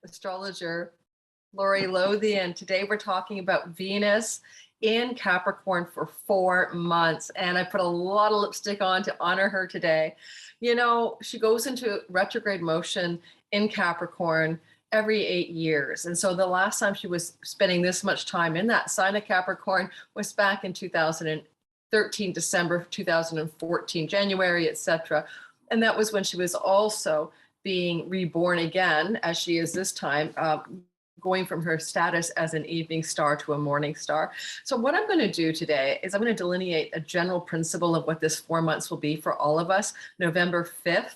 astrologer Lori Lothian. Today we're talking about Venus in Capricorn for 4 months, and I put a lot of lipstick on to honor her today. You know, she goes into retrograde motion in Capricorn every 8 years, and so the last time she was spending this much time in that sign of Capricorn was back in 2013, December 2014, January, etc. And that was when she was also being reborn again, as she is this time, going from her status as an evening star to a morning star. So what I'm going to do today is I'm going to delineate a general principle of what this 4 months will be for all of us, November 5th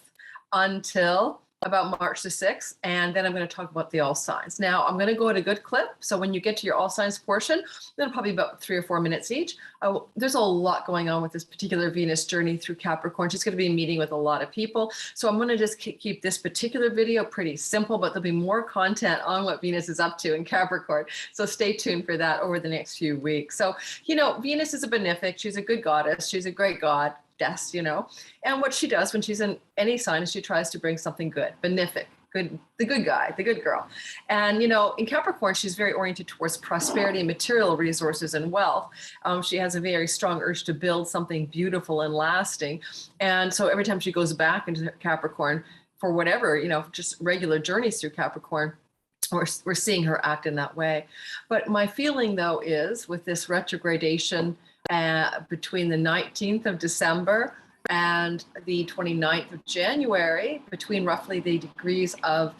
until about March the 6th. And then I'm going to talk about the all signs. Now I'm going to go at a good clip. So when you get to your all signs portion, then probably about 3 or 4 minutes each. There's a lot going on with this particular Venus journey through Capricorn. She's going to be meeting with a lot of people. So I'm going to just keep this particular video pretty simple, but there'll be more content on what Venus is up to in Capricorn. So stay tuned for that over the next few weeks. So, you know, Venus is a benefic. She's a good goddess. She's a great god. You know, and what she does when she's in any sign is she tries to bring something good, benefic, good, the good guy, the good girl. And, you know, in Capricorn, she's very oriented towards prosperity and material resources and wealth. She has a very strong urge to build something beautiful and lasting. And so every time she goes back into Capricorn for whatever, you know, just regular journeys through Capricorn, we're seeing her act in that way. But my feeling, though, is with this retrogradation between the 19th of December and the 29th of January, between roughly the degrees of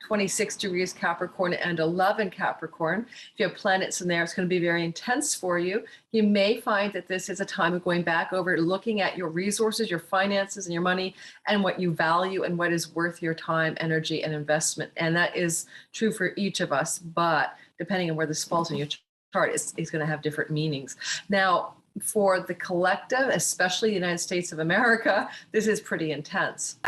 26 degrees Capricorn and 11 Capricorn. If you have planets in there, it's going to be very intense for you. You may find that this is a time of going back over, looking at your resources, your finances, and your money, and what you value and what is worth your time, energy, and investment. And that is true for each of us, but depending on where this falls in your chart, it's going to have different meanings. Now, for the collective, especially the United States of America, this is pretty intense.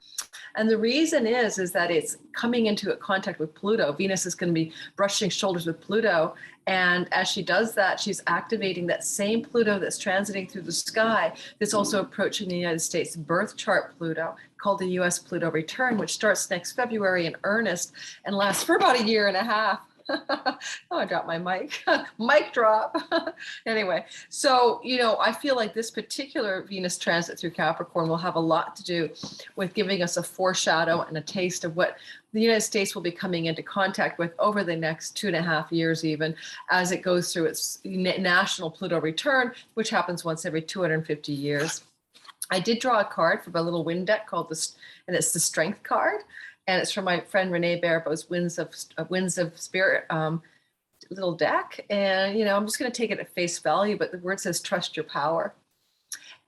And the reason is that it's coming into contact with Pluto. Venus is going to be brushing shoulders with Pluto. And as she does that, she's activating that same Pluto that's transiting through the sky that's also approaching the United States birth chart Pluto, called the US Pluto return, which starts next February in earnest and lasts for about 1.5 years. Oh, I dropped my mic. Mic drop. Anyway, so, you know, I feel like this particular Venus transit through Capricorn will have a lot to do with giving us a foreshadow and a taste of what the United States will be coming into contact with over the next 2.5 years, even as it goes through its national Pluto return, which happens once every 250 years. I did draw a card from a little wind deck called and it's the Strength card. And it's from my friend Renee Barbeau's Winds of Spirit little deck. And, you know, I'm just going to take it at face value, but the word says, trust your power.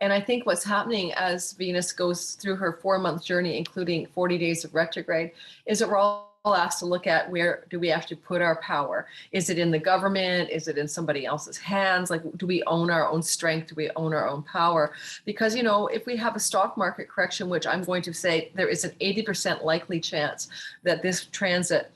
And I think what's happening as Venus goes through her 4-month journey, including 40 days of retrograde, is that we're all asked to look at where do we actually put our power? Is it in the government? Is it in somebody else's hands? Like, do we own our own strength? Do we own our own power? Because, you know, if we have a stock market correction, which I'm going to say there is an 80% likely chance that this transit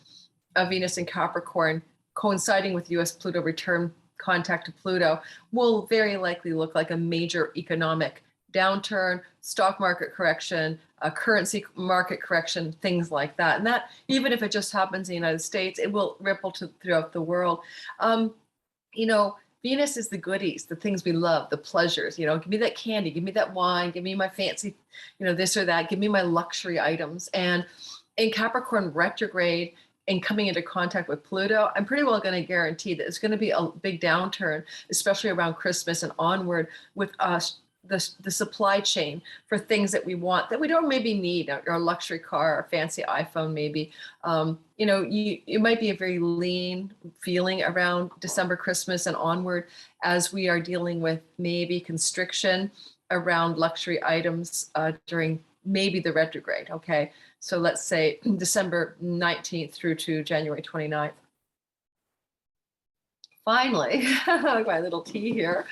of Venus in Capricorn coinciding with US Pluto return contact to Pluto will very likely look like a major economic downturn, stock market correction, a currency market correction, things like that. And that, even if it just happens in the United States, it will ripple throughout the world. You know, Venus is the goodies, the things we love, the pleasures, you know, give me that candy, give me that wine, give me my fancy, you know, this or that, give me my luxury items. And in Capricorn retrograde and coming into contact with Pluto, I'm pretty well going to guarantee that it's going to be a big downturn, especially around Christmas and onward, with us. The supply chain for things that we want that we don't maybe need, our luxury car, our fancy iPhone, maybe. You know, it might be a very lean feeling around December, Christmas and onward, as we are dealing with maybe constriction around luxury items during maybe the retrograde. Okay, so let's say December 19th through to January 29th. Finally, like my little tea here.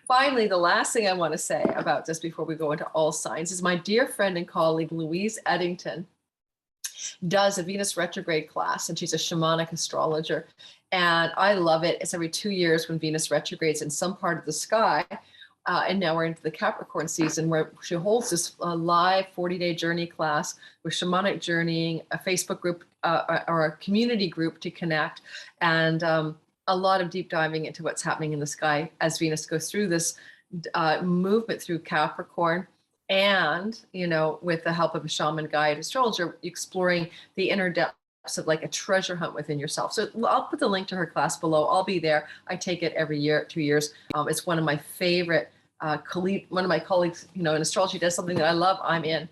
Finally, the last thing I want to say about this before we go into all signs is my dear friend and colleague, Louise Eddington, does a Venus retrograde class, and she's a shamanic astrologer. And I love it. It's every 2 years when Venus retrogrades in some part of the sky. And now we're into the Capricorn season where she holds this live 40-day journey class with shamanic journeying, a Facebook group or a community group to connect, and a lot of deep diving into what's happening in the sky as Venus goes through this movement through Capricorn. And, you know, with the help of a shaman guide astrologer, exploring the inner depths of like a treasure hunt within yourself. So I'll put the link to her class below. I'll be there. I take it every year, 2 years. It's one of my favorite one of my colleagues, you know, in astrology does something that I love, I'm in.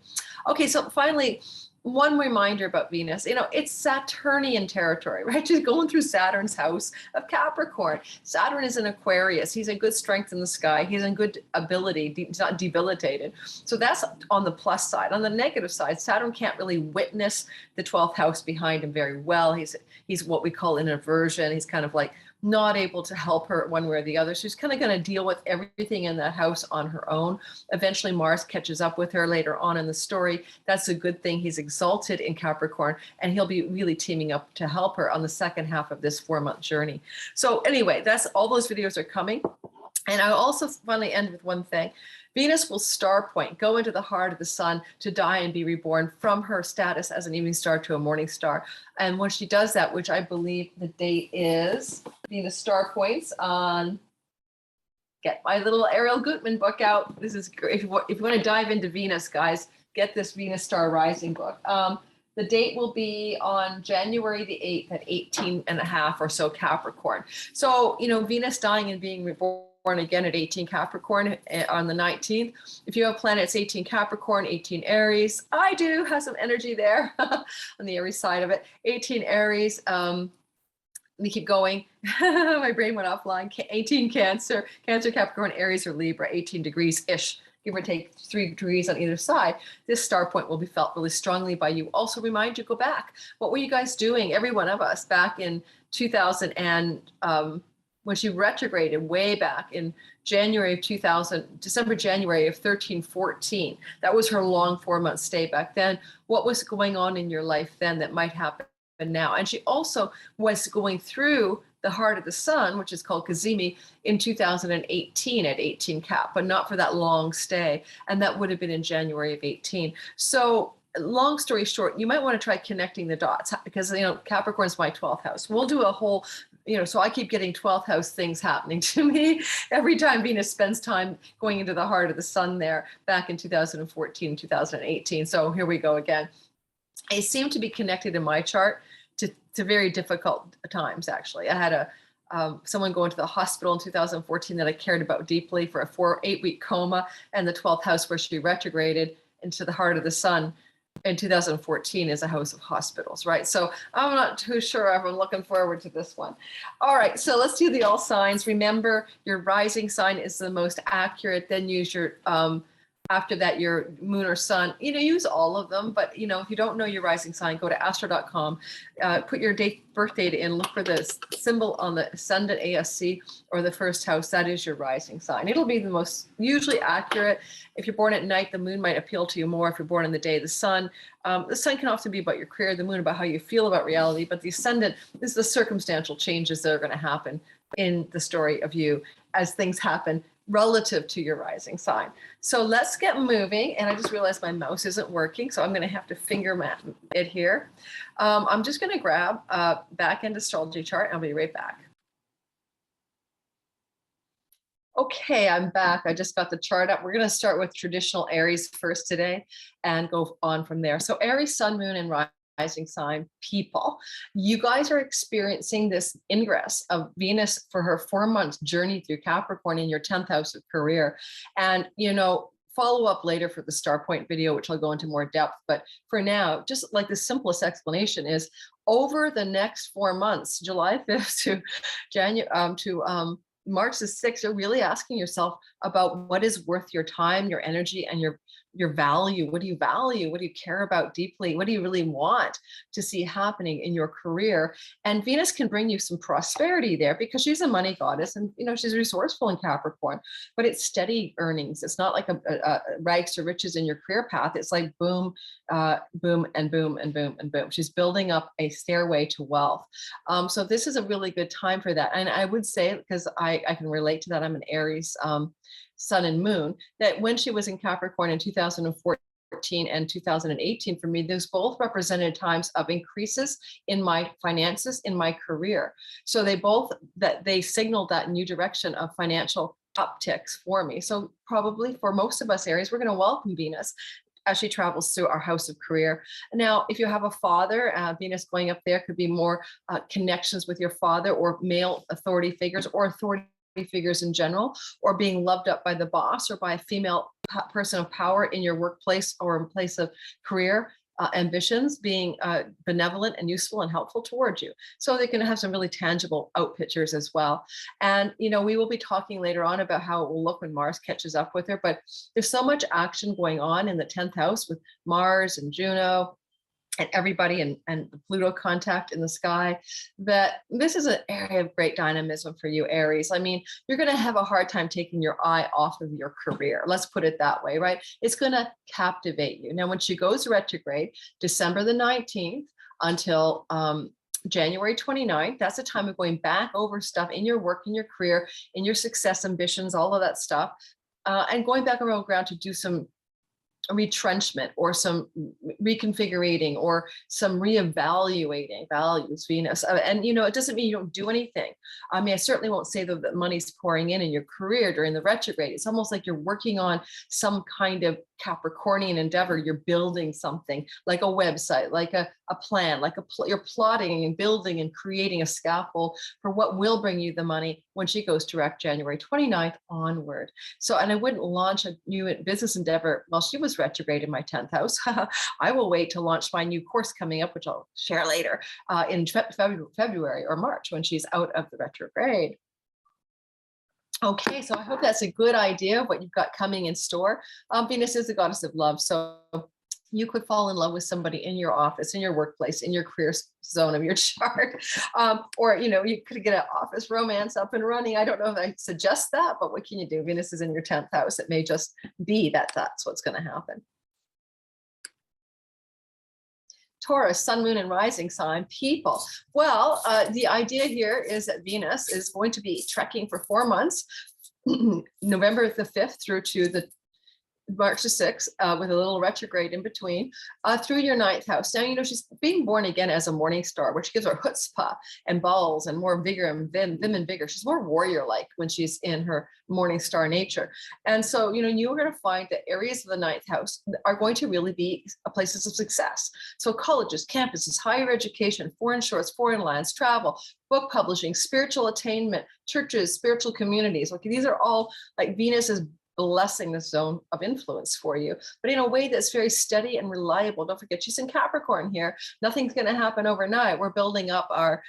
Okay, so finally, one reminder about Venus, you know, it's Saturnian territory, right? She's going through Saturn's house of Capricorn. Saturn is an Aquarius. He's a good strength in the sky. He's in good ability. He's not debilitated. So that's on the plus side. On the negative side, Saturn can't really witness the 12th house behind him very well. He's what we call an aversion. He's kind of like not able to help her one way or the other. She's kind of going to deal with everything in that house on her own. Eventually Mars catches up with her later on in the story. That's a good thing. He's exalted in Capricorn, and he'll be really teaming up to help her on the second half of this 4-month journey. So anyway, that's all those videos are coming. And I'll also finally end with one thing. Venus will star point, go into the heart of the sun to die and be reborn from her status as an evening star to a morning star. And when she does that, which I believe the date is, Venus star points on, get my little Ariel Gutman book out. This is great. If you want to dive into Venus, guys, get this Venus Star Rising book. The date will be on January the 8th at 18.5 or so Capricorn. So, you know, Venus dying and being reborn again at 18 Capricorn on the 19th. If you have planets 18 Capricorn, 18 Aries, I do have some energy there on the Aries side of it. 18 Aries, let me keep going. My brain went offline. 18 Cancer, Capricorn, Aries, or Libra, 18 degrees-ish, give or take 3 degrees on either side. This star point will be felt really strongly by you. Also remind you, go back. What were you guys doing, every one of us, back in 2000 and when she retrograded way back in January of 2000, December, January of 1314. That was her long 4-month stay back then. What was going on in your life then that might happen now? And she also was going through the heart of the sun, which is called GEMINI, in 2018 at 18 Cap, but not for that long stay. And that would have been in January of 18. So long story short, you might want to try connecting the dots because, you know, Capricorn's my 12th house. We'll do a whole, you know, so I keep getting 12th house things happening to me every time Venus spends time going into the heart of the sun there back in 2014, 2018. So here we go again. I seem to be connected in my chart to very difficult times, actually. I had someone go into the hospital in 2014 that I cared about deeply for a 8-week coma, and the 12th house where she retrograded into the heart of the sun in 2014 is a house of hospitals, right? So I'm not too sure if I'm looking forward to this one. All right, so let's do the all signs. Remember, your rising sign is the most accurate. Then use your, after that, your moon or sun. You know, use all of them. But, you know, if you don't know your rising sign, go to astro.com, put your birth date in, look for the symbol on the ascendant ASC or the first house. That is your rising sign. It'll be the most usually accurate. If you're born at night, the moon might appeal to you more. If you're born in the day, the sun can often be about your career, the moon about how you feel about reality, but the ascendant is the circumstantial changes that are going to happen in the story of you as things happen relative to your rising sign. So let's get moving. And I just realized my mouse isn't working, so I'm going to have to finger it here. I'm just going to grab a back-end astrology chart. I'll be right back. Okay, I'm back. I just got the chart up. We're going to start with traditional Aries first today and go on from there. So Aries, sun, moon, and rising sign people, you guys are experiencing this ingress of Venus for her 4-month journey through Capricorn in your 10th house of career. And, you know, follow up later for the star point video, which I'll go into more depth. But for now, just like the simplest explanation is over the next 4 months, July 5th to January, March the 6th, you're really asking yourself about what is worth your time, your energy, and your value. What do you value? What do you care about deeply? What do you really want to see happening in your career? And Venus can bring you some prosperity there because she's a money goddess and, you know, she's resourceful in Capricorn, but it's steady earnings. It's not like a rags to riches in your career path. It's like boom, boom, and boom, and boom, and boom. She's building up a stairway to wealth. So this is a really good time for that. And I would say, because I can relate to that, I'm an Aries sun and moon, that when she was in Capricorn in 2014 and 2018, for me, those both represented times of increases in my finances, in my career. So they signaled that new direction of financial upticks for me. So probably for most of us Aries, we're going to welcome Venus as she travels through our house of career. Now, if you have a father, Venus going up there could be more connections with your father or male authority figures or authority figures in general, or being loved up by the boss or by a female person of power in your workplace or in place of career. Ambitions, being benevolent and useful and helpful towards you. So they can have some really tangible out pictures as well. And, we will be talking later on about how it will look when Mars catches up with her, but there's so much action going on in the 10th house with Mars and Juno and everybody and the Pluto contact in the sky, that this is an area of great dynamism for you, Aries. I mean, you're going to have a hard time taking your eye off of your career. Let's put it that way, right? It's going to captivate you. Now, when she goes retrograde, December the 19th until January 29th, that's a time of going back over stuff in your work, in your career, in your success ambitions, all of that stuff, and going back around ground to do some retrenchment or some reconfiguring or some reevaluating values, Venus. And, it doesn't mean you don't do anything. I mean, I certainly won't say that money's pouring in your career during the retrograde. It's almost like you're working on some kind of Capricornian endeavor. You're building something like a website, like a plan, like you're plotting and building and creating a scaffold for what will bring you the money when she goes direct January 29th onward. So, and I wouldn't launch a new business endeavor while she was retrograde in my 10th house. I will wait to launch my new course coming up, which I'll share later in February or March when she's out of the retrograde. Okay, so I hope that's a good idea of what you've got coming in store. Venus is the goddess of love. So you could fall in love with somebody in your office, in your workplace, in your career zone of your chart. Or, you could get an office romance up and running. I don't know if I suggest that, but what can you do? Venus is in your 10th house. It may just be that that's what's going to happen. Taurus, sun, moon, and rising sign people. Well, the idea here is that Venus is going to be trekking for 4 months, November the 5th through to the March the 6th, with a little retrograde in between, through your 9th house. Now, she's being born again as a morning star, which gives her chutzpah and balls and more vigor and vim and vigor. She's more warrior-like when she's in her morning star nature. And so, you're going to find that areas of the 9th house are going to really be places of success. So colleges, campuses, higher education, foreign shores, foreign lands, travel, book publishing, spiritual attainment, churches, spiritual communities. Okay, these are all like Venus is blessing the zone of influence for you, but in a way that's very steady and reliable. Don't forget, she's in Capricorn here. Nothing's going to happen overnight. We're building up our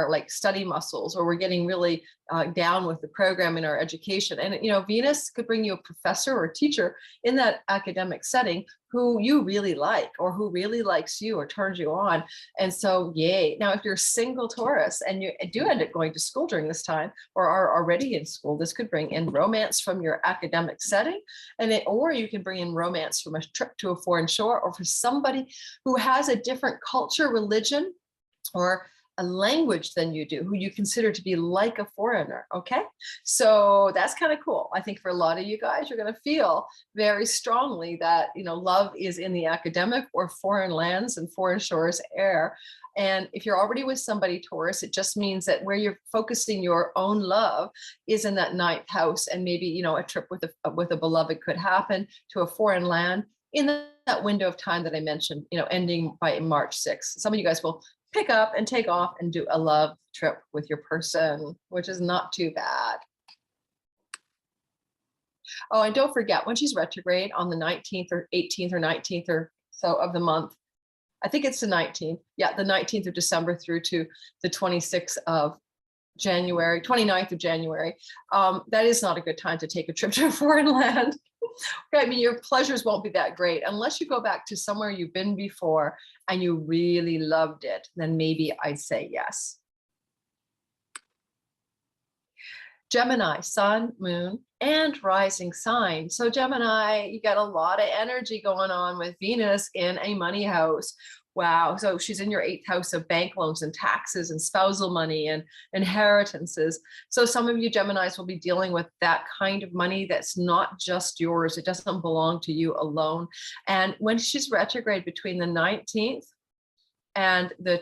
like study muscles, or we're getting really down with the program in our education. And, Venus could bring you a professor or a teacher in that academic setting who you really like, or who really likes you or turns you on. And so, yay. Now, if you're a single Taurus and you do end up going to school during this time, or are already in school, this could bring in romance from your academic setting, or you can bring in romance from a trip to a foreign shore, or for somebody who has a different culture, religion, or a language than you do, who you consider to be like a foreigner. Okay, so that's kind of cool. I think for a lot of you guys, you're going to feel very strongly that love is in the academic or foreign lands and foreign shores air. And if you're already with somebody, Taurus, it just means that where you're focusing your own love is in that 9th house, and maybe a trip with a beloved could happen to a foreign land in that window of time that I mentioned, ending by March 6th. Some of you guys will pick up and take off and do a love trip with your person, which is not too bad. Oh, and don't forget, when she's retrograde on the 19th or 18th or 19th or so of the month, I think it's the 19th. Yeah, the 19th of December through to the 26th of January, 29th of January. That is not a good time to take a trip to a foreign land. I mean, your pleasures won't be that great unless you go back to somewhere you've been before and you really loved it. Then maybe I'd say yes. Gemini, sun, moon, and rising sign. So Gemini, you got a lot of energy going on with Venus in a money house, Wow. So she's in your 8th house of bank loans and taxes and spousal money and inheritances. So some of you Geminis will be dealing with that kind of money that's not just yours. It doesn't belong to you alone. And when she's retrograde between the 19th and the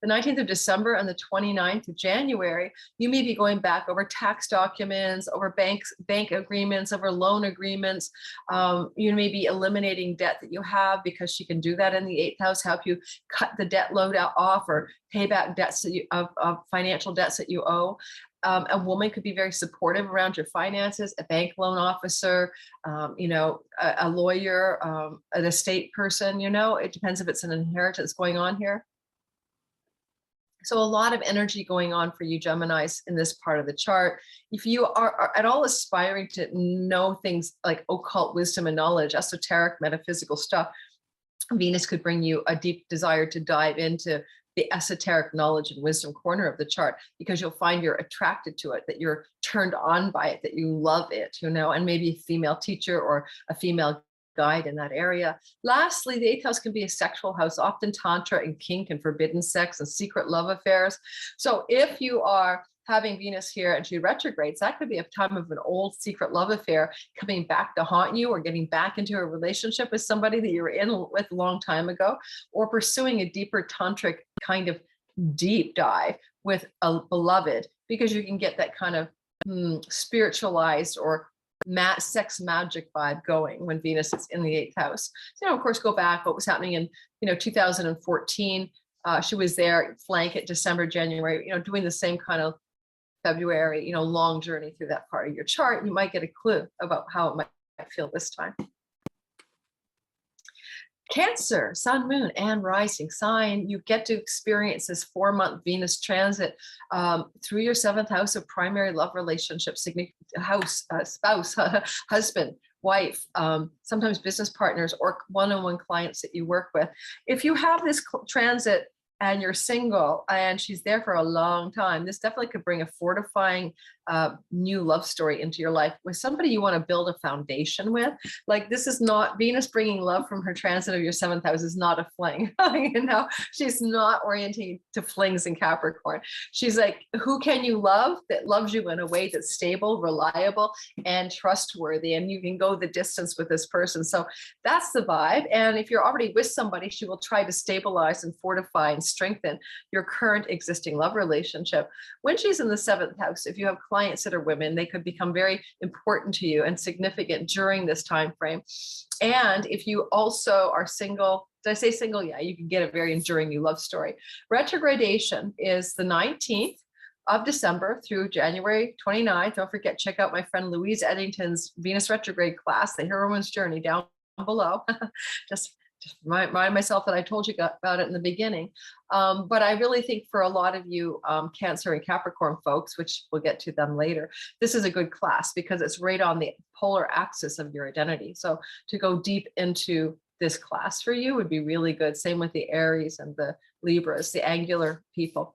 19th of December and the 29th of January, you may be going back over tax documents, over bank agreements, over loan agreements. You may be eliminating debt that you have, because she can do that in the 8th house, help you cut the debt load off or pay back debts that of financial debts that you owe. A woman could be very supportive around your finances, a bank loan officer, a lawyer, an estate person, it depends if it's an inheritance going on here. So a lot of energy going on for you Geminis in this part of the chart. If you are at all aspiring to know things like occult wisdom and knowledge, esoteric, metaphysical stuff, Venus could bring you a deep desire to dive into the esoteric knowledge and wisdom corner of the chart, because you'll find you're attracted to it, that you're turned on by it, that you love it, and maybe a female teacher or a female guide in that area. Lastly, the 8th house can be a sexual house, often tantra and kink and forbidden sex and secret love affairs. So if you are having Venus here and she retrogrades, that could be a time of an old secret love affair coming back to haunt you, or getting back into a relationship with somebody that you were in with a long time ago, or pursuing a deeper tantric kind of deep dive with a beloved, because you can get that kind of spiritualized or sex magic vibe going when Venus is in the 8th house. So, of course, go back what was happening in 2014. She was there, flank it December, January, doing the same kind of February, long journey through that part of your chart. You might get a clue about how it might feel this time. Cancer, sun, moon, and rising sign, you get to experience this 4-month Venus transit through your 7th house of primary love relationships, house, spouse, husband, wife, sometimes business partners, or one-on-one clients that you work with. If you have this transit and you're single and she's there for a long time, this definitely could bring a fortifying new love story into your life with somebody you want to build a foundation with. Like, this is not Venus bringing love from her transit of your 7th house is not a fling. She's not orienting to flings in Capricorn. She's like, who can you love that loves you in a way that's stable, reliable, and trustworthy, and you can go the distance with this person. So that's the vibe. And if you're already with somebody, she will try to stabilize and fortify and strengthen your current existing love relationship. When she's in the 7th house, if you have clients that are women, they could become very important to you and significant during this time frame. And if you also are single, did I say single? Yeah, you can get a very enduring new love story. Retrogradation is the 19th of December through January 29th. Don't forget, check out my friend Louise Eddington's Venus retrograde class, The Heroine's Journey, down below. Just remind myself that I told you about it in the beginning. But I really think for a lot of you Cancer and Capricorn folks, which we'll get to them later, this is a good class because it's right on the polar axis of your identity. So to go deep into this class for you would be really good. Same with the Aries and the Libras, the angular people.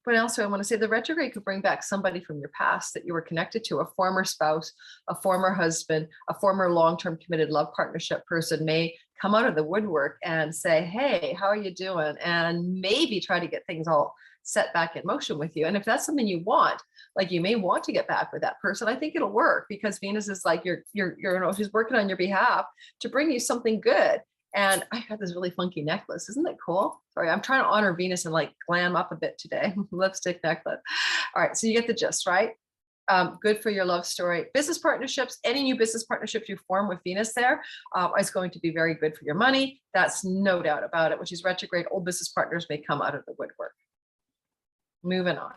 What else do I want to say? The retrograde could bring back somebody from your past that you were connected to, a former spouse, a former husband, a former long-term committed love partnership person may come out of the woodwork and say, hey, how are you doing? And maybe try to get things all set back in motion with you. And if that's something you want, like you may want to get back with that person, I think it'll work because Venus is like, she's working on your behalf to bring you something good. And I got this really funky necklace. Isn't that cool? Sorry, I'm trying to honor Venus and like glam up a bit today. Lipstick necklace. All right, so you get the gist, right? Good for your love story. Business partnerships, any new business partnerships you form with Venus there is going to be very good for your money. That's no doubt about it. When she's retrograde, old business partners may come out of the woodwork. Moving on.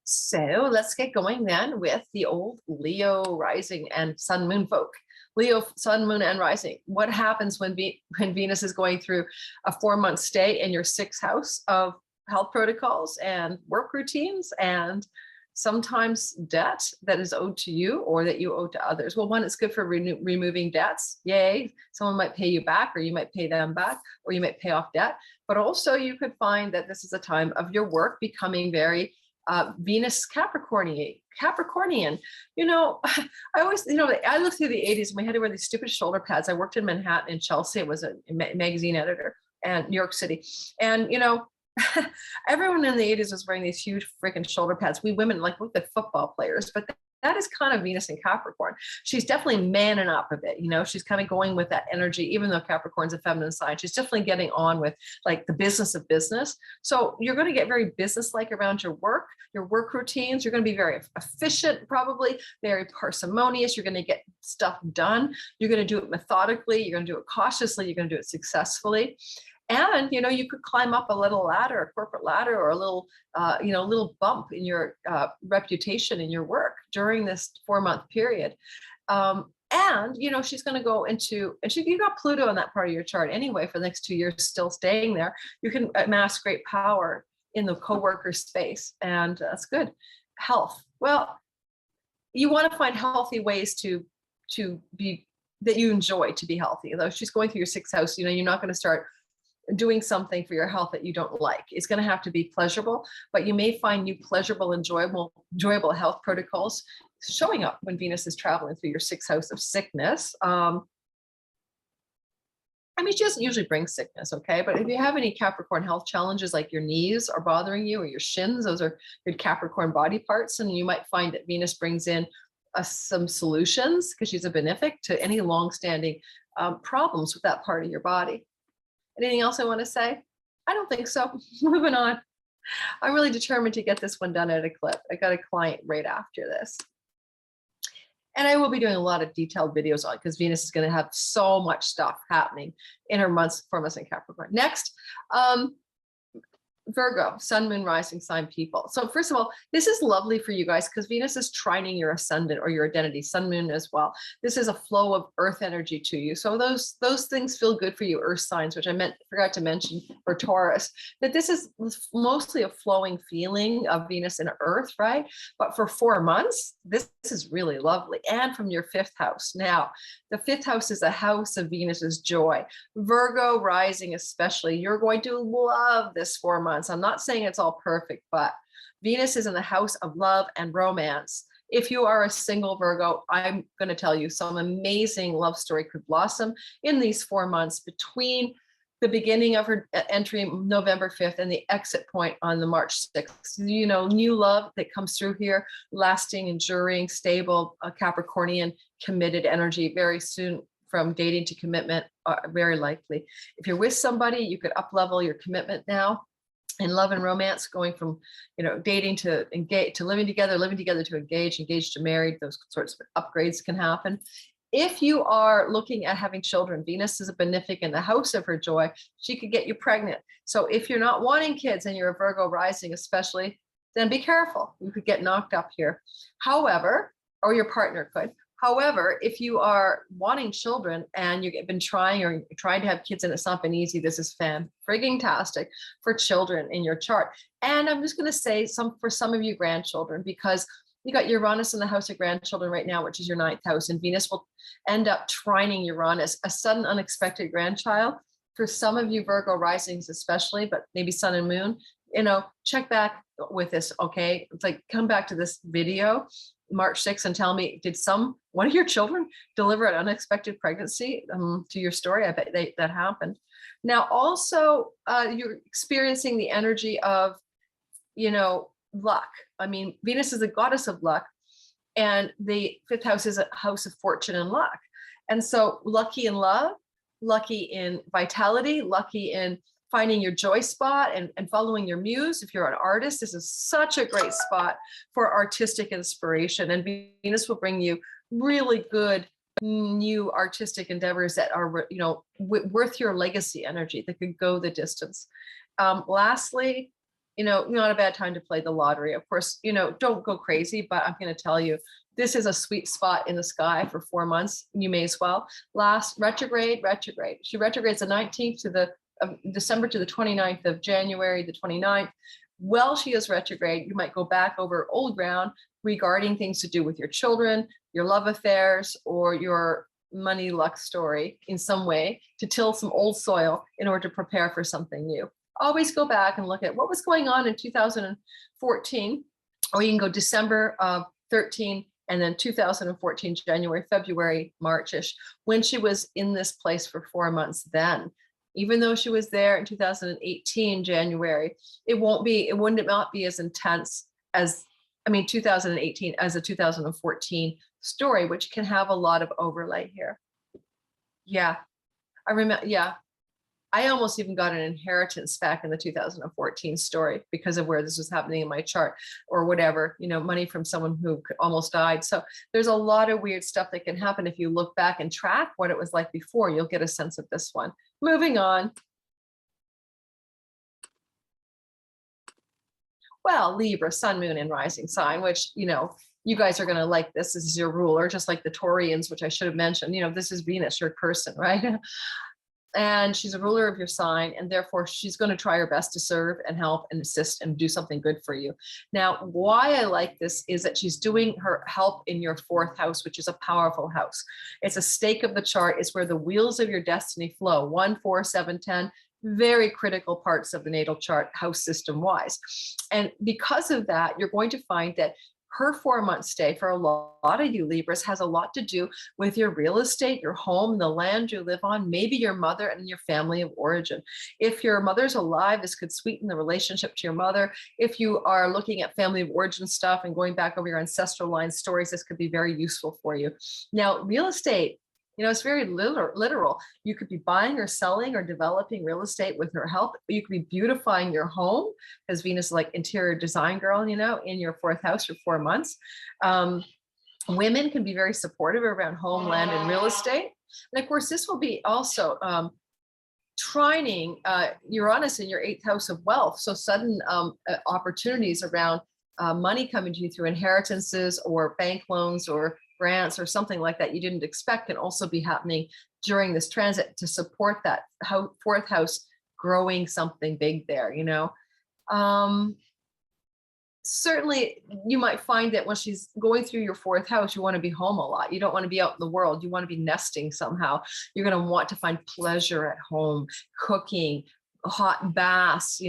So let's get going then with the old Leo rising and sun moon folk. Leo, sun, moon, and rising. What happens when Venus is going through a 4-month stay in your 6th house of health protocols and work routines and sometimes debt that is owed to you or that you owe to others? Well, one, it's good for removing debts. Yay. Someone might pay you back, or you might pay them back, or you might pay off debt. But also you could find that this is a time of your work becoming very Venus Capricornian. You know, I always, you know, I lived through the 80s. We had to wear these stupid shoulder pads. I worked in Manhattan and Chelsea. I was a magazine editor and New York City. And, you know, everyone in the 80s was wearing these huge freaking shoulder pads. We women like looked like football players, but that is kind of Venus in Capricorn. She's definitely manning up a bit, you know, she's kind of going with that energy, even though Capricorn's a feminine sign, she's definitely getting on with like the business of business. So you're going to get very business-like around your work routines. You're going to be very efficient, probably very parsimonious. You're going to get stuff done. You're going to do it methodically. You're going to do it cautiously. You're going to do it successfully. And, you know, you could climb up a little ladder, a corporate ladder, or a little, you know, little bump in your reputation in your work during this 4-month period. And, you know, she's going to go into, and you got Pluto in that part of your chart anyway for the next 2 years, still staying there. You can amass great power in the coworker space, and that's good. Health. Well, you want to find healthy ways to be, that you enjoy, to be healthy. Though she's going through your 6th house, you know, you're not going to start doing something for your health that you don't like. It's going to have to be pleasurable, but you may find new pleasurable, enjoyable health protocols showing up when Venus is traveling through your 6th house of sickness. I mean, she doesn't usually bring sickness, okay? But if you have any Capricorn health challenges, like your knees are bothering you, or your shins, those are good Capricorn body parts, and you might find that Venus brings in some solutions, because she's a benefic, to any long-standing problems with that part of your body. Anything else I want to say? I don't think so. Moving on. I'm really determined to get this one done at a clip. I got a client right after this. And I will be doing a lot of detailed videos on it, because Venus is going to have so much stuff happening in her 4 months in Capricorn. Next, Virgo, sun, moon, rising sign people. So first of all, this is lovely for you guys because Venus is trining your ascendant or your identity, sun, moon as well. This is a flow of earth energy to you. So those things feel good for you, earth signs, which I forgot to mention for Taurus, that this is mostly a flowing feeling of Venus and earth, right? But for 4 months, this is really lovely. And from your 5th house. Now, the 5th house is a house of Venus's joy. Virgo rising especially, you're going to love this 4 months. I'm not saying it's all perfect, but Venus is in the house of love and romance. If you are a single Virgo, I'm going to tell you some amazing love story could blossom in these 4 months between the beginning of her entry November 5th and the exit point on the March 6th. You know, new love that comes through here, lasting, enduring, stable, Capricornian, committed energy very soon, from dating to commitment, very likely. If you're with somebody, you could up-level your commitment now. In love and romance, going from, you know, dating to engage, to living together to engaged to married, those sorts of upgrades can happen. If you are looking at having children, Venus is a benefic in the house of her joy. She could get you pregnant. So if you're not wanting kids and you're a Virgo rising especially, then be careful. You could get knocked up here. However, or your partner could. However, if you are wanting children and you've been trying to have kids and it's not been easy, this is fan-frigging-tastic for children in your chart. And I'm just going to say for some of you grandchildren, because you got Uranus in the house of grandchildren right now, which is your 9th house, and Venus will end up trining Uranus, a sudden unexpected grandchild. For some of you Virgo risings especially, but maybe sun and moon, you know, check back with this, okay? It's like, come back to this video March 6th and tell me, did one of your children deliver an unexpected pregnancy to your story? I bet that happened. Now, also, you're experiencing the energy of, you know, luck. I mean, Venus is the goddess of luck, and the 5th house is a house of fortune and luck. And so lucky in love, lucky in vitality, lucky in finding your joy spot and following your muse. If you're an artist, this is such a great spot for artistic inspiration. And Venus will bring you really good new artistic endeavors that are, you know, worth your legacy energy, that could go the distance. Lastly, you know, not a bad time to play the lottery. Of course, you know, don't go crazy, but I'm going to tell you, this is a sweet spot in the sky for 4 months. You may as well. Last, retrograde. She retrogrades the 19th of December to the 29th of January, the 29th. While she is retrograde, you might go back over old ground regarding things to do with your children, your love affairs, or your money luck story in some way, to till some old soil in order to prepare for something new. Always go back and look at what was going on in 2014 or you can go December of 13, and then 2014, January, February, March-ish, when she was in this place for 4 months then. Even though she was there in 2018, January, it would not be as intense as, 2018 as a 2014 story, which can have a lot of overlay here. Yeah, I remember, yeah. I almost even got an inheritance back in the 2014 story because of where this was happening in my chart or whatever, money from someone who almost died. So there's a lot of weird stuff that can happen. If you look back and track what it was like before, you'll get a sense of this one. Moving on. Well, Libra, sun, moon, and rising sign, which, you guys are going to like this. This is your ruler, just like the Taurians, which I should have mentioned. This is Venus, your person, right? And she's a ruler of your sign, and therefore she's going to try her best to serve and help and assist and do something good for you. Now, why I like this is that she's doing her help in your 4th house, which is a powerful house. It's a stake of the chart. It's where the wheels of your destiny flow. 1, 4, 7, 10, very critical parts of the natal chart, house system wise. And because of that, you're going to find that her 4-month stay for a lot of you Libras has a lot to do with your real estate, your home, the land you live on, maybe your mother and your family of origin. If your mother's alive, this could sweeten the relationship to your mother. If you are looking at family of origin stuff and going back over your ancestral line stories, this could be very useful for you. Now, real estate, it's very literal. You could be buying or selling or developing real estate with her help. You could be beautifying your home, because Venus is like interior design girl, in your 4th house for 4 months. Women can be very supportive around home, land, and real estate. And of course, this will be also trining Uranus in your 8th house of wealth. So sudden opportunities around money coming to you through inheritances or bank loans or grants or something like that you didn't expect can also be happening during this transit to support that 4th house growing something big there, certainly you might find that when she's going through your 4th house, you want to be home a lot. You don't want to be out in the world. You want to be nesting somehow. You're going to want to find pleasure at home, cooking, hot baths,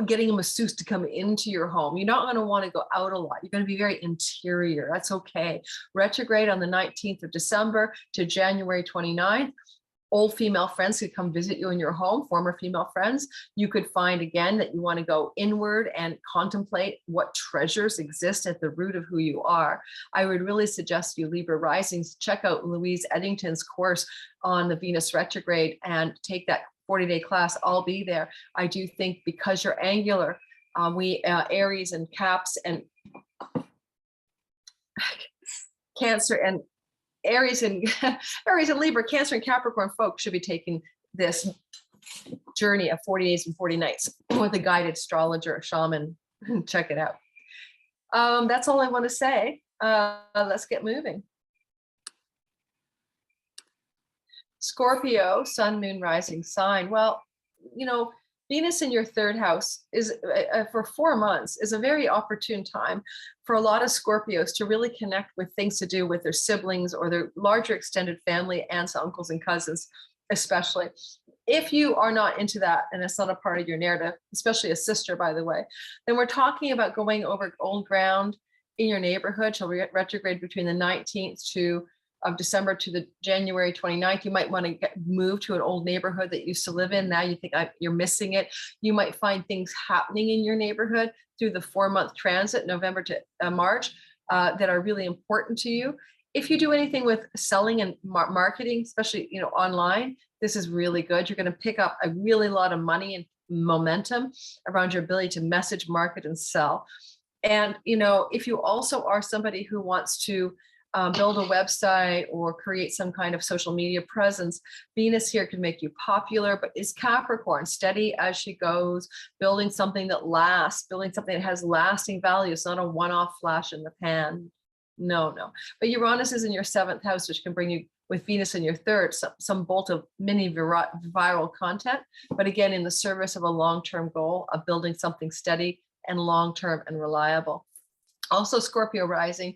getting a masseuse to come into your home. You're not going to want to go out a lot. You're going to be very interior. That's okay. Retrograde on the 19th of December to January 29th. Old female friends could come visit you in your home, former female friends. You could find again that you want to go inward and contemplate what treasures exist at the root of who you are. I would really suggest you Libra risings, check out Louise Eddington's course on the Venus retrograde and take that 40-day class. I'll be there. I do think because you're angular, we Aries and Caps and Cancer and Aries and Aries and Libra, Cancer and Capricorn folks should be taking this journey of 40 days and 40 nights with a guided astrologer, a shaman. Check it out. That's all I want to say. Let's get moving. Scorpio, sun, moon, rising sign. Well, Venus in your 3rd house is for 4 months is a very opportune time for a lot of Scorpios to really connect with things to do with their siblings or their larger extended family, aunts, uncles, and cousins, especially. If you are not into that and it's not a part of your narrative, especially a sister, by the way, then we're talking about going over old ground in your neighborhood. She'll retrograde between the 19th of December to the January 29th. You might want to move to an old neighborhood that you used to live in. Now you think you're missing it. You might find things happening in your neighborhood through the 4-month transit, November to March, that are really important to you. If you do anything with selling and marketing, especially online, this is really good. You're going to pick up a really lot of money and momentum around your ability to message, market, and sell. And if you also are somebody who wants to build a website or create some kind of social media presence, Venus here can make you popular, but is Capricorn, steady as she goes, building something that lasts, building something that has lasting value. It's not a one-off flash in the pan. No. But Uranus is in your 7th house, which can bring you, with Venus in your 3rd, some bolt of mini viral content, but again, in the service of a long-term goal of building something steady and long-term and reliable. Also, Scorpio rising.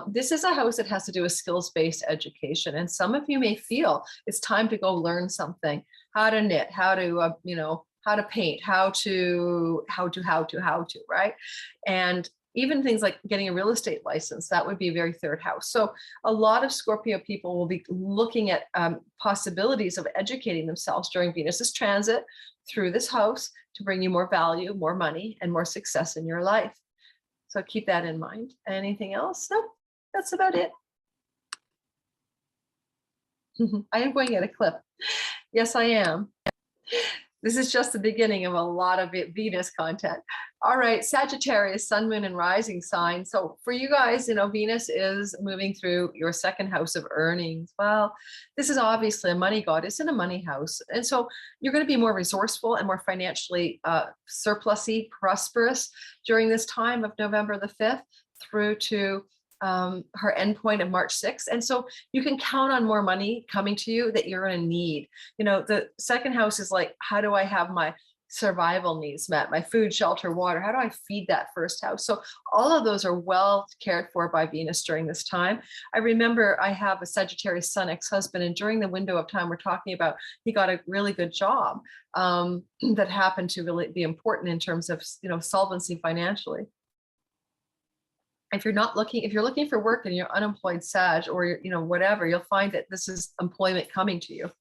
This is a house that has to do with skills-based education. And some of you may feel it's time to go learn something, how to knit, how to, how to paint, how to, right? And even things like getting a real estate license, that would be a very third house. So a lot of Scorpio people will be looking at possibilities of educating themselves during Venus's transit through this house to bring you more value, more money, and more success in your life. So keep that in mind. Anything else? No, that's about it. I am going at a clip. Yes, I am. This is just the beginning of a lot of Venus content. All right, Sagittarius, sun, moon, and rising sign. So for you guys, you know, Venus is moving through your second house of earnings. Well, this is obviously a money goddess in a money house. And so you're going to be more resourceful and more financially surplusy, prosperous during this time of November the 5th through to her endpoint of March 6th. And so you can count on more money coming to you that you're going to need. You know, the second house is like, how do I have my survival needs met, my food, shelter, water? How do I feed that first house? So all of those are well cared for by Venus during this time. I remember I have a Sagittarius sun ex-husband, and during the window of time we're talking about, he got a really good job that happened to really be important in terms of, you know, solvency financially. If you're looking for work and you're unemployed Sag, or you're, you know, whatever, you'll find that this is employment coming to you.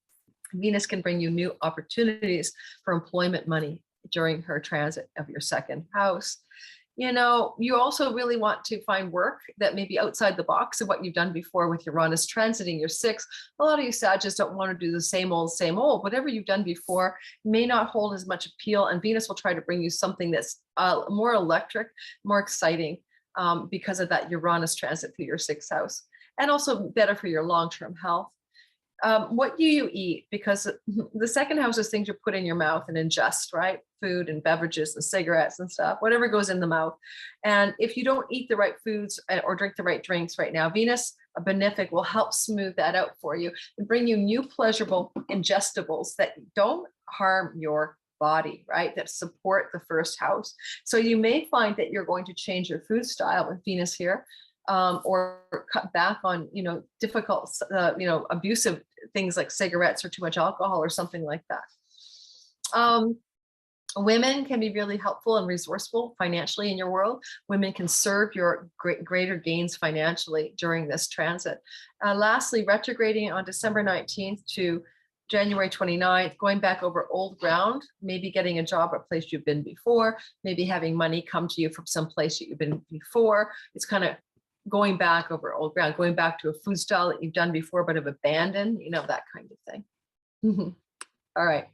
Venus can bring you new opportunities for employment money during her transit of your second house. You know, you also really want to find work that may be outside the box of what you've done before with Uranus transiting your sixth. A lot of you Sagittarius don't want to do the same old, same old. Whatever you've done before may not hold as much appeal, and Venus will try to bring you something that's more electric, more exciting, because of that Uranus transit through your sixth house, and also better for your long-term health. What do you eat? Because the second house is things you put in your mouth and ingest, right? Food and beverages and cigarettes and stuff, whatever goes in the mouth. And if you don't eat the right foods or drink the right drinks right now, Venus, a benefic, will help smooth that out for you and bring you new pleasurable ingestibles that don't harm your body, right? That support the first house. So you may find that you're going to change your food style with Venus here, or cut back on, you know, difficult, you know, abusive things like cigarettes or too much alcohol or something like that. Women can be really helpful and resourceful financially in your world. Women can serve your greater gains financially during this transit. Lastly, retrograding on December 19th to January 29th, going back over old ground, maybe getting a job at a place you've been before, maybe having money come to you from some place that you've been before. It's kind of going back over old ground, going back to a food style that you've done before but have abandoned, you know, that kind of thing. All right.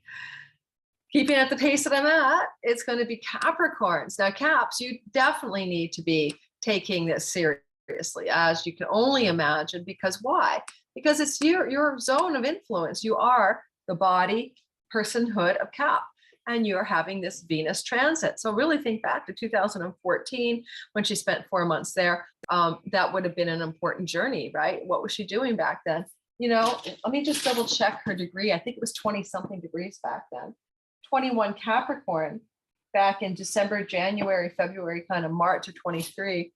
Keeping at the pace that I'm at, it's going to be Capricorns. Now, Caps, you definitely need to be taking this seriously, as you can only imagine, because why? Because it's your zone of influence. You are the body, personhood of Cap, and you're having this Venus transit. So really think back to 2014 when she spent 4 months there. That would have been an important journey, right? What was she doing back then? You know, let me just double check her degree. I think it was 20 something degrees back then. 21 Capricorn back in December, January, February, kind of March of 23,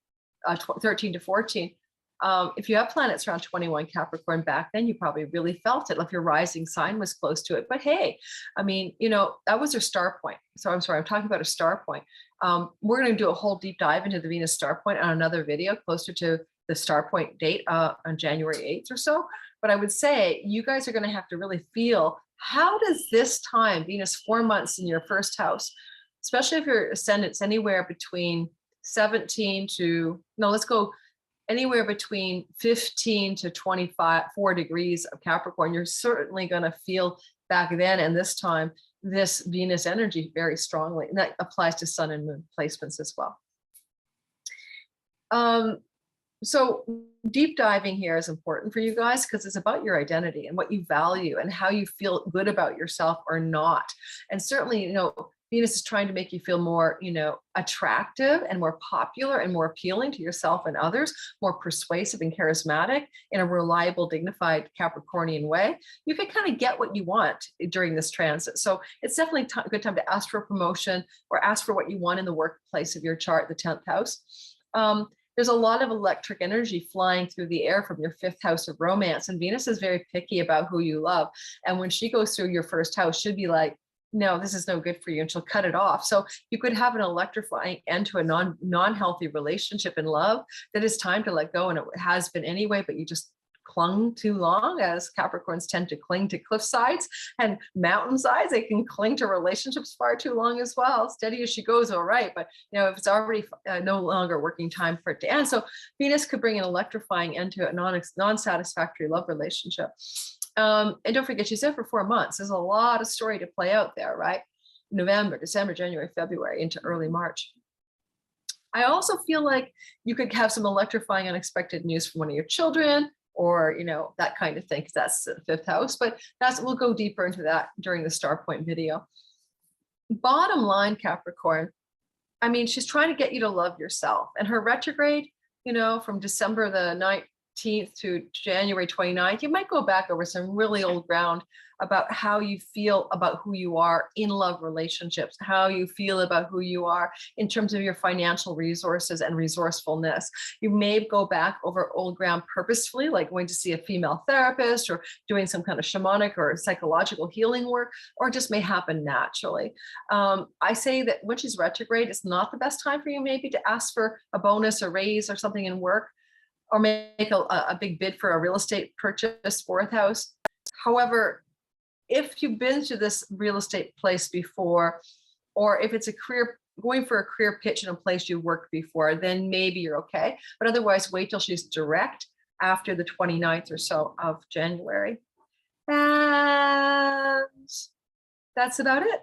13 to 14. If you have planets around 21 Capricorn back then, you probably really felt it, like your rising sign was close to it. But hey, I mean, you know, that was her star point. So I'm sorry, I'm talking about a star point. We're going to do a whole deep dive into the Venus star point on another video closer to the star point date on January 8th or so. But I would say you guys are going to have to really feel, how does this time, Venus 4 months in your first house, especially if your ascendant's anywhere between 17 to, no, let's go anywhere between 15 to 4 degrees of Capricorn, you're certainly going to feel back then and this time this Venus energy very strongly. And that applies to sun and moon placements as well. So deep diving here is important for you guys because it's about your identity and what you value and how you feel good about yourself or not. And certainly, you know, Venus is trying to make you feel more, you know, attractive and more popular and more appealing to yourself and others, more persuasive and charismatic in a reliable, dignified Capricornian way. You can kind of get what you want during this transit. So it's definitely a good time to ask for a promotion or ask for what you want in the workplace of your chart, the 10th house. There's a lot of electric energy flying through the air from your 5th house of romance. And Venus is very picky about who you love. And when she goes through your first house, she'll be like, no, this is no good for you, and she'll cut it off. So you could have an electrifying end to a non-healthy relationship in love that is time to let go, and it has been anyway, but you just clung too long, as Capricorns tend to cling to cliff sides and mountain sides. They can cling to relationships far too long as well. Steady as she goes, all right, but if it's already no longer working, time for it to end. So Venus could bring an electrifying end to a non-satisfactory love relationship. And don't forget, she's there for 4 months. There's a lot of story to play out there, right? November, December, January, February, into early March. I also feel like you could have some electrifying, unexpected news from one of your children, or that kind of thing, because that's the 5th house. But we'll go deeper into that during the Star Point video. Bottom line, Capricorn, I mean, she's trying to get you to love yourself, and her retrograde, from December the 19th to January 29th, you might go back over some really old ground about how you feel about who you are in love relationships, how you feel about who you are in terms of your financial resources and resourcefulness. You may go back over old ground purposefully, like going to see a female therapist or doing some kind of shamanic or psychological healing work, or it just may happen naturally. I say that when she's retrograde, it's not the best time for you maybe to ask for a bonus or raise or something in work, or make a big bid for a real estate purchase, 4th house. However, if you've been to this real estate place before, or if it's going for a career pitch in a place you worked before, then maybe you're okay. But otherwise, wait till she's direct after the 29th or so of January. And that's about it.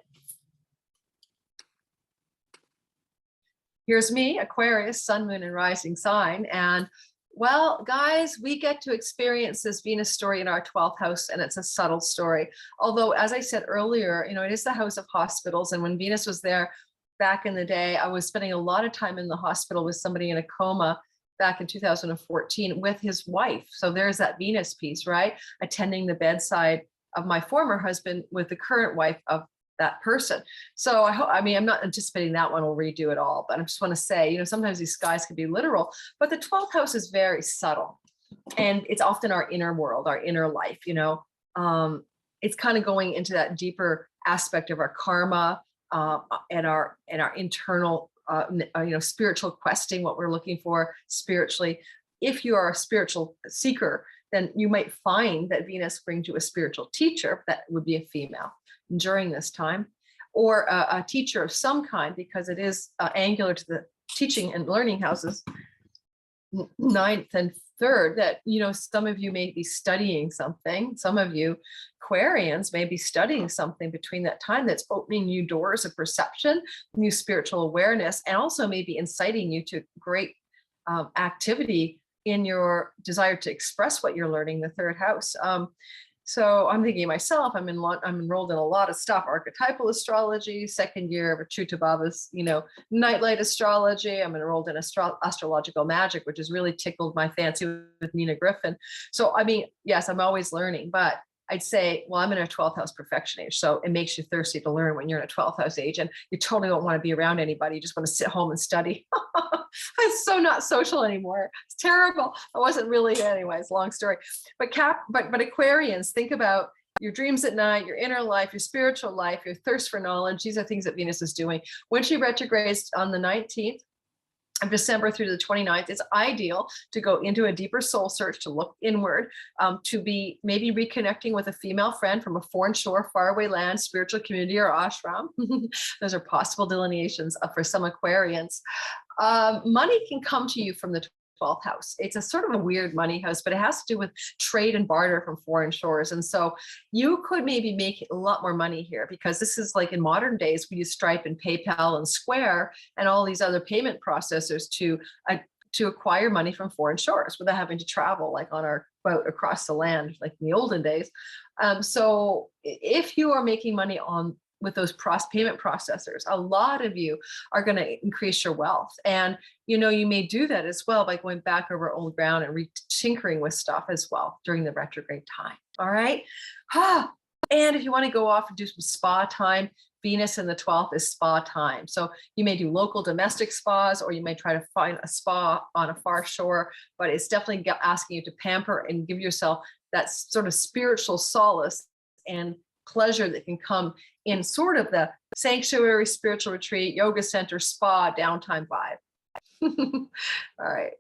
Here's me, Aquarius, sun, moon, and rising sign. And well, guys, we get to experience this Venus story in our 12th house, and it's a subtle story. Although, as I said earlier, it is the house of hospitals. And when Venus was there back in the day, I was spending a lot of time in the hospital with somebody in a coma back in 2014 with his wife. So there's that Venus piece, right? Attending the bedside of my former husband with the current wife of that person. So I'm not anticipating that one will redo it all, but I just want to say, sometimes these skies can be literal, but the 12th house is very subtle, and it's often our inner world, our inner life. It's kind of going into that deeper aspect of our karma, and our internal, spiritual questing, what we're looking for spiritually. If you are a spiritual seeker, then you might find that Venus brings you a spiritual teacher that would be a female during this time, or a teacher of some kind, because it is angular to the teaching and learning houses, 9th and 3rd, that some of you may be studying something. Some of you Aquarians may be studying something between that time that's opening you doors of perception, new spiritual awareness, and also maybe inciting you to great activity in your desire to express what you're learning, the 3rd house. So I'm thinking myself, I'm enrolled in a lot of stuff: archetypal astrology, 2nd year of Achuta Baba's, nightlight astrology. I'm enrolled in astrological magic, which has really tickled my fancy with Nina Griffin. So, yes, I'm always learning, but I'd say, well, I'm in a 12th house perfection age. So it makes you thirsty to learn when you're in a 12th house age, and you totally don't want to be around anybody. You just want to sit home and study. It's so not social anymore. It's terrible. I wasn't really, anyways, long story. But Aquarians, think about your dreams at night, your inner life, your spiritual life, your thirst for knowledge. These are things that Venus is doing. When she retrogrades on the 19th of December through the 29th, it's ideal to go into a deeper soul search, to look inward, to be maybe reconnecting with a female friend from a foreign shore, faraway land, spiritual community, or ashram. Those are possible delineations for some Aquarians. Money can come to you from the 12th house. It's a sort of a weird money house, but it has to do with trade and barter from foreign shores. And so you could maybe make a lot more money here, because this is like in modern days, we use Stripe and PayPal and Square and all these other payment processors to acquire money from foreign shores without having to travel like on our boat across the land, like in the olden days. So if you are making money with those payment processors, a lot of you are going to increase your wealth. And, you may do that as well by going back over old ground and tinkering with stuff as well during the retrograde time. All right. And if you want to go off and do some spa time, Venus in the 12th is spa time. So you may do local domestic spas, or you may try to find a spa on a far shore, but it's definitely asking you to pamper and give yourself that sort of spiritual solace and pleasure that can come in sort of the sanctuary, spiritual retreat, yoga center, spa, downtime vibe. All right.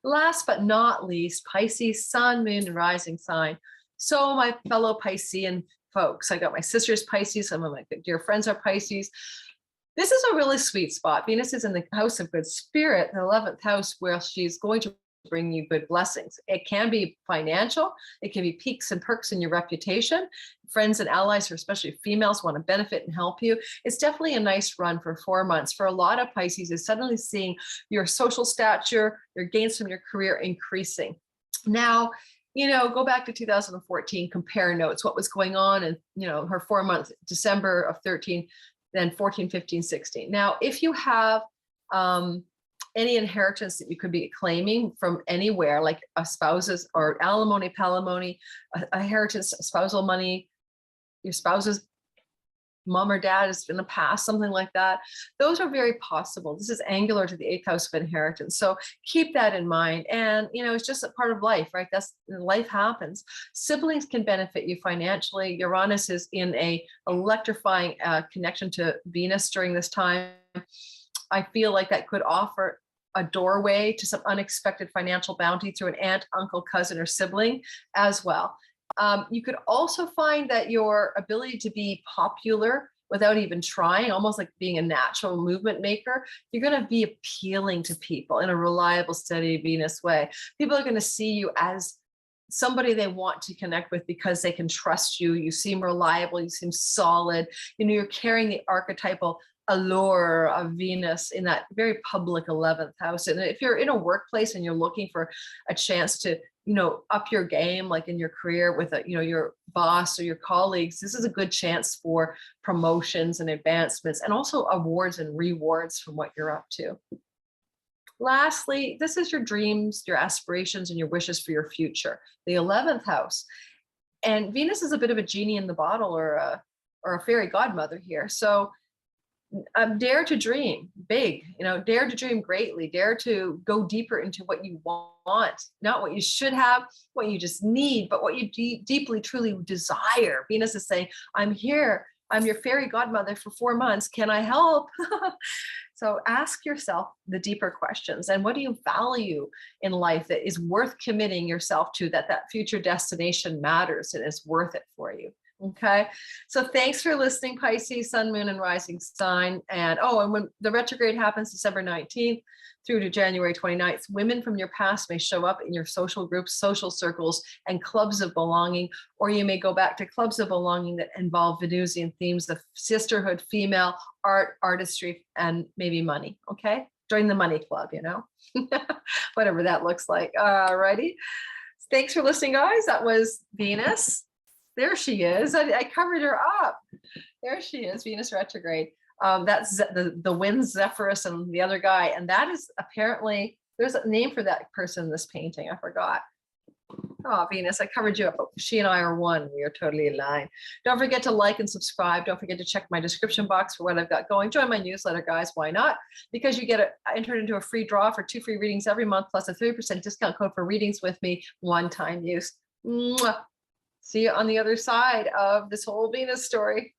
Last but not least, Pisces, sun, moon, and rising sign. So my fellow Piscean folks, I got my sister's Pisces, some of my dear friends are Pisces. This is a really sweet spot. Venus is in the house of good spirit, the 11th house, where she's going to bring you good blessings. It can be financial. It can be peaks and perks in your reputation. Friends and allies, or especially females, want to benefit and help you. It's definitely a nice run for 4 months. For a lot of Pisces, is suddenly seeing your social stature, your gains from your career increasing. Now, go back to 2014, compare notes, what was going on, and her 4 months, December of 13, then 14, 15, 16. Now, if you have any inheritance that you could be claiming from anywhere, like a spouse's or alimony, palimony, a inheritance, spousal money, your spouse's mom or dad is in the past, something like that. Those are very possible. This is angular to the 8th house of inheritance. So keep that in mind. And, it's just a part of life, right? Life happens. Siblings can benefit you financially. Uranus is in a electrifying connection to Venus during this time. I feel like that could offer a doorway to some unexpected financial bounty through an aunt, uncle, cousin, or sibling as well. You could also find that your ability to be popular without even trying, almost like being a natural movement maker, you're going to be appealing to people in a reliable, steady Venus way. People are going to see you as somebody they want to connect with because they can trust you. You seem reliable. You seem solid. You're carrying the archetypal allure of Venus in that very public 11th house. And if you're in a workplace and you're looking for a chance to up your game, like in your career with your boss or your colleagues, this is a good chance for promotions and advancements, and also awards and rewards from what you're up to. Lastly, this is your dreams, your aspirations, and your wishes for your future, the 11th house. And Venus is a bit of a genie in the bottle, or a fairy godmother here. So dare to dream big, dare to dream greatly, dare to go deeper into what you want, not what you should have, what you just need, but what you deeply, truly desire. Venus is saying, I'm here. I'm your fairy godmother for 4 months. Can I help? So ask yourself the deeper questions. And what do you value in life that is worth committing yourself to, that future destination matters and is worth it for you? Okay. So thanks for listening, Pisces, sun, moon, and rising sign. And when the retrograde happens December 19th through to January 29th, women from your past may show up in your social groups, social circles, and clubs of belonging, or you may go back to clubs of belonging that involve Venusian themes of sisterhood, female, art, artistry, and maybe money. Okay. Join the money club, whatever that looks like. All righty. Thanks for listening, guys. That was Venus. There she is. I covered her up. There she is, Venus retrograde. That's the wind, Zephyrus, and the other guy. And that is apparently, there's a name for that person in this painting. I forgot. Oh, Venus, I covered you up. She and I are one. We are totally aligned. Don't forget to like and subscribe. Don't forget to check my description box for what I've got going. Join my newsletter, guys. Why not? Because you get entered into a free draw for 2 free readings every month, plus a 30% discount code for readings with me, one-time use. Mwah. See you on the other side of this whole Venus story.